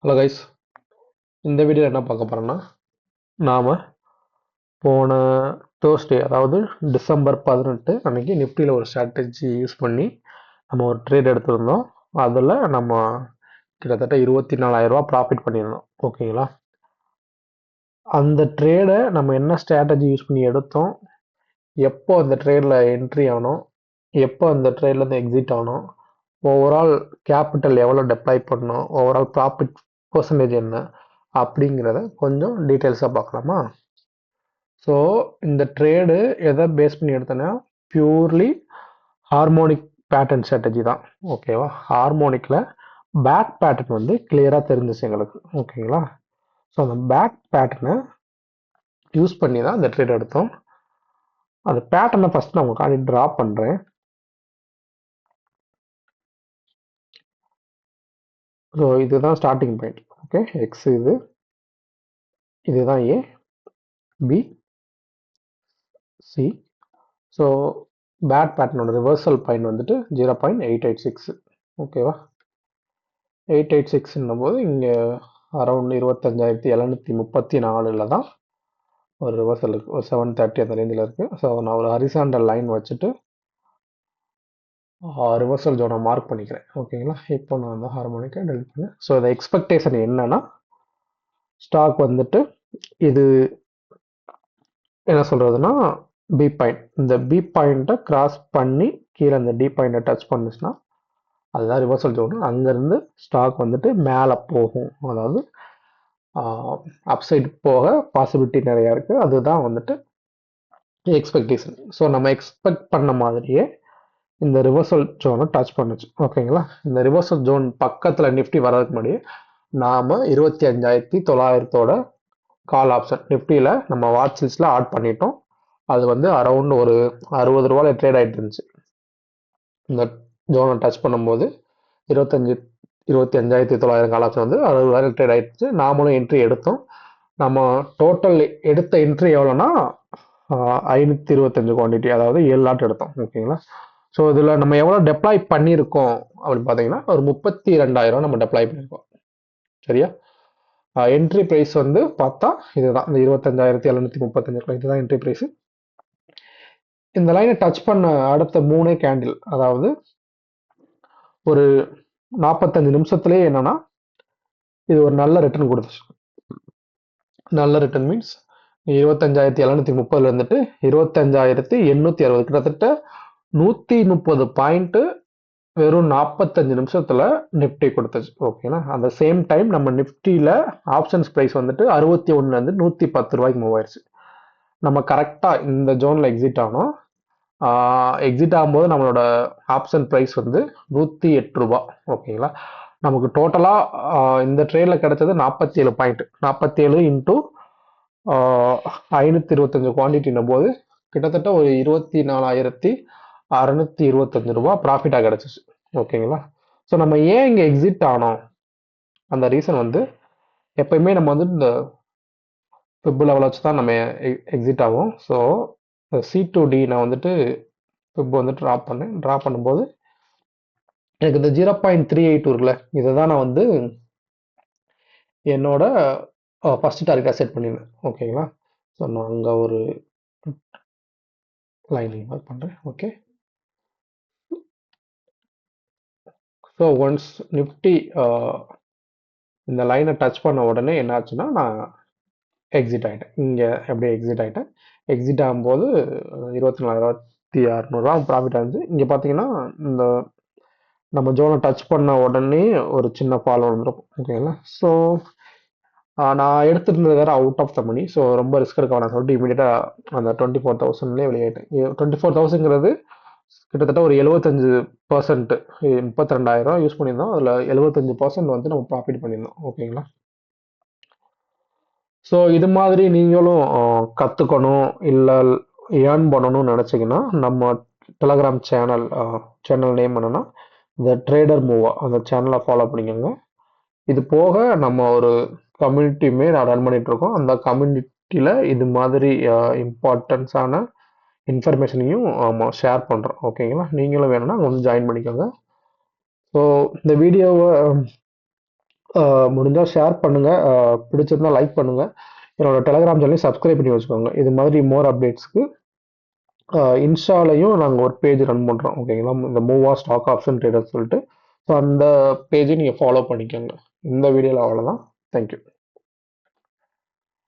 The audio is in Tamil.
ஹலோ கைஸ், இந்த வீடியோவில் என்ன பார்க்க போகிறோன்னா, நாம் போன தேர்ஸ்டே அதாவது டிசம்பர் 18 அன்னைக்கு நிஃப்டியில் ஒரு ஸ்ட்ராட்டஜி யூஸ் பண்ணி நம்ம ஒரு ட்ரேட் எடுத்திருந்தோம். அதில் நம்ம கிட்டத்தட்ட 24,000 ரூபா ப்ராஃபிட் பண்ணியிருந்தோம். ஓகேங்களா? அந்த ட்ரேடை நம்ம என்ன ஸ்ட்ராட்டஜி யூஸ் பண்ணி எடுத்தோம், எப்போ அந்த ட்ரேடில் என்ட்ரி ஆனோம், எப்போ அந்த ட்ரேட்லேருந்து எக்ஸிட் ஆனோம், ஓவரால் கேபிட்டல் எவ்வளோ டெப்ளாய் பண்ணோம், ஓவரால் ப்ராஃபிட் பர்சன்டேஜ் என்ன அப்படிங்கிறத கொஞ்சம் டீட்டெயில்ஸாக பார்க்கலாமா? ஸோ இந்த ட்ரேடு எதை பேஸ் பண்ணி எடுத்தோன்னா பியூர்லி ஹார்மோனிக் பேட்டர்ன் ஸ்ட்ராட்டஜி தான். ஓகேவா? ஹார்மோனிக்கில் பேக் பேட்டர்ன் வந்து கிளியராக தெரிஞ்சிச்சு எங்களுக்கு. ஓகேங்களா? ஸோ அந்த பேக் பேட்டர்னை யூஸ் பண்ணி தான் இந்த ட்ரேட் எடுத்தோம். அந்த பேட்டர்னை ஃபஸ்ட் நான் உங்களுக்காண்டி ட்ரா பண்ணுறேன். ஸோ இதுதான் ஸ்டார்டிங் பாயிண்ட். ஓகே, எக்ஸ் இதுதான் A, B, C. So bat பேட்டர்னோட ரிவர்சல் பாயிண்ட் வந்துட்டு 0.886. ஓகேவா? 886 போது இங்கே அரௌண்ட் 25,734 தான் ஒரு ரிவர்சல் இருக்குது. ஒரு 730 அந்த ரேஞ்சில் இருக்குது. ஸோ நான் ஒரு ஹரிசாண்டல் லைன் வச்சுட்டு ரிவர்சல் ஜோனை மார்க் பண்ணிக்கிறேன். ஓகேங்களா? இப்போ நான் அந்த ஹார்மோனிக்கை டெலிட் பண்ணேன். ஸோ இந்த எக்ஸ்பெக்டேஷன் என்னன்னா, ஸ்டாக் வந்துட்டு இது என்ன சொல்கிறதுனா பி பாயிண்ட், இந்த பி பாயிண்ட்டை கிராஸ் பண்ணி கீழே இந்த டி பாயிண்ட்டை டச் பண்ணுச்சுன்னா அதுதான் ரிவர்சல் ஜோன். அங்கேருந்து ஸ்டாக் வந்துட்டு மேலே போகும். அதாவது அப்சைட் போக பாசிபிலிட்டி நிறையா இருக்குது. அதுதான் வந்துட்டு எக்ஸ்பெக்டேஷன். ஸோ நம்ம எக்ஸ்பெக்ட் பண்ண மாதிரியே இந்த ரிவர்சல் ஜோனை டச் பண்ணுச்சு. ஓகேங்களா? இந்த ரிவர்சல் ஜோன் பக்கத்தில் நிஃப்டி வர்றதுக்கு முன்னாடி நாம் 25,900 கால் ஆப்ஷன் நிஃப்டியில் நம்ம வாட்ச் லிஸ்ட்டில் ஆட் பண்ணிட்டோம். அது வந்து அரௌண்ட் ஒரு 60 ரூபாயில் ட்ரேட் ஆகிட்டு இருந்துச்சு. இந்த ஜோனை டச் பண்ணும்போது 25,900 கால் ஆப்ஷன் வந்து 60 ரூபாயில் ட்ரேட் ஆகிடுச்சு. நாமளும் என்ட்ரி எடுத்தோம். நம்ம டோட்டல் எடுத்த என்ட்ரி எவ்வளோன்னா 525 குவான்டிட்டி, அதாவது 7 லாட் எடுத்தோம். ஓகேங்களா? ஸோ இதில் நம்ம எவ்வளோ டெப்ளாய் பண்ணியிருக்கோம் அப்படின்னு பார்த்தீங்கன்னா ஒரு 32,000 நம்ம டெப்ளாய் பண்ணியிருக்கோம். சரியா? என்ட்ரி ப்ரைஸ் வந்து பார்த்தா இதுதான், இந்த 25,735 இதுதான் என்ட்ரி ப்ரைஸ். இந்த லைனை டச் பண்ண அடுத்த 3 கேண்டில், அதாவது ஒரு 45 நிமிஷத்துலேயே என்னன்னா இது ஒரு நல்ல ரிட்டர்ன் கொடுத்துச்சு. நல்ல ரிட்டர்ன் மீன்ஸ் 25,730 இருந்துட்டு 25,860, கிட்டத்தட்ட 130 பாயிண்ட் வெறும் 45 நிமிஷத்துல நிப்டி கொடுத்துச்சு. ஓகேங்களா? அந்த சேம் டைம் நம்ம நிப்டியில ஆப்ஷன்ஸ் பிரைஸ் வந்துட்டு 61 110 ரூபாய்க்கு மூவ் ஆயிடுச்சு. நம்ம கரெக்டா இந்த ஜோன்ல எக்ஸிட் ஆனோம். எக்ஸிட் ஆகும்போது நம்மளோட ஆப்ஷன் ப்ரைஸ் வந்து 108 ரூபா. ஓகேங்களா? நமக்கு டோட்டலாக இந்த ட்ரேடில் கிடைச்சது 47 பாயிண்ட். 47 இன்ட்டு 525 குவான்டிட்டின்னும் போது கிட்டத்தட்ட ஒரு 24,625 ரூபா ப்ராஃபிட்டாக கிடச்சிச்சு. ஓகேங்களா? ஸோ நம்ம ஏன் இங்கே எக்ஸிட் ஆனோம், அந்த ரீசன் வந்து எப்பயுமே நம்ம வந்து இந்த ஃபிப் லெவல் வச்சு தான் நம்ம எக்ஸிட் ஆகும். ஸோ C2D நான் வந்துட்டு ஃபிப் வந்து ட்ரா பண்ணும்போது எனக்கு இந்த 0.38 இருக்குல்ல, இதை தான் நான் வந்து என்னோட ஃபர்ஸ்ட் டார்கெட்டாக செட் பண்ணியிருந்தேன். ஓகேங்களா? ஸோ நான் அங்கே ஒரு லைன் மார்க் பண்ணுறேன். ஓகே. ஸோ ஒன்ஸ் நிஃப்டி இந்த லைனை டச் பண்ண உடனே என்ன ஆச்சுன்னா நான் எக்ஸிட் ஆகிட்டேன். இங்கே எப்படி எக்ஸிட் ஆகிட்டேன். எக்ஸிட் ஆகும்போது 24,600 ப்ராஃபிட் ஆகுது. இங்கே பார்த்தீங்கன்னா இந்த நம்ம ஜோனை டச் பண்ண உடனே ஒரு சின்ன ஃபால் வந்துடும். ஓகேங்களா? ஸோ நான் எடுத்துருந்தது வேறு out of the money. So ரொம்ப ரிஸ்க் எடுக்க வேணாம் சொல்லிட்டு இமீடியட்டாக அந்த 24,000 வெளியாயிட்டேன். 24,000ங்கிறது கிட்டத்தட்ட ஒரு 75%, 32,000 யூஸ் பண்ணியிருந்தோம். அதில் 75% வந்து நம்ம ப்ராஃபிட் பண்ணியிருந்தோம். ஓகேங்களா? ஸோ இது மாதிரி நீங்களும் கற்றுக்கணும் இல்லை ஏர்ன் பண்ணணும்னு நினச்சிங்கன்னா நம்ம டெலகிராம் சேனல் நேம் என்னன்னா த ட்ரேடர் மூவா, அந்த சேனலை ஃபாலோ பண்ணிக்கோங்க. இது போக நம்ம ஒரு கம்யூனிட்டியுமே நான் ரன் பண்ணிட்டு இருக்கோம். அந்த கம்யூனிட்டியில் இது மாதிரி இம்பார்ட்டன்ஸான இன்ஃபர்மேஷனையும் ஷேர் பண்ணுறோம். ஓகேங்களா? நீங்களும் வேணும்னா அங்கே வந்து ஜாயின் பண்ணிக்கோங்க. ஸோ இந்த வீடியோவை முடிஞ்சால் ஷேர் பண்ணுங்கள், பிடிச்சிருந்தா லைக் பண்ணுங்கள். என்னோட டெலகிராம் சேனலையும் சப்ஸ்கிரைப் பண்ணி வச்சுக்கோங்க. இது மாதிரி மோர் அப்டேட்ஸ்க்கு இன்ஸ்டாலையும் நாங்கள் ஒரு பேஜ் ரன் பண்ணுறோம், ஓகேங்களா? இந்த மூவா ஸ்டாக் ஆப்ஷன் ட்ரேடர் சொல்லிட்டு. ஸோ அந்த பேஜை நீங்கள் ஃபாலோ பண்ணிக்கோங்க. இந்த வீடியோவில் அவ்வளோதான். தேங்க்யூ.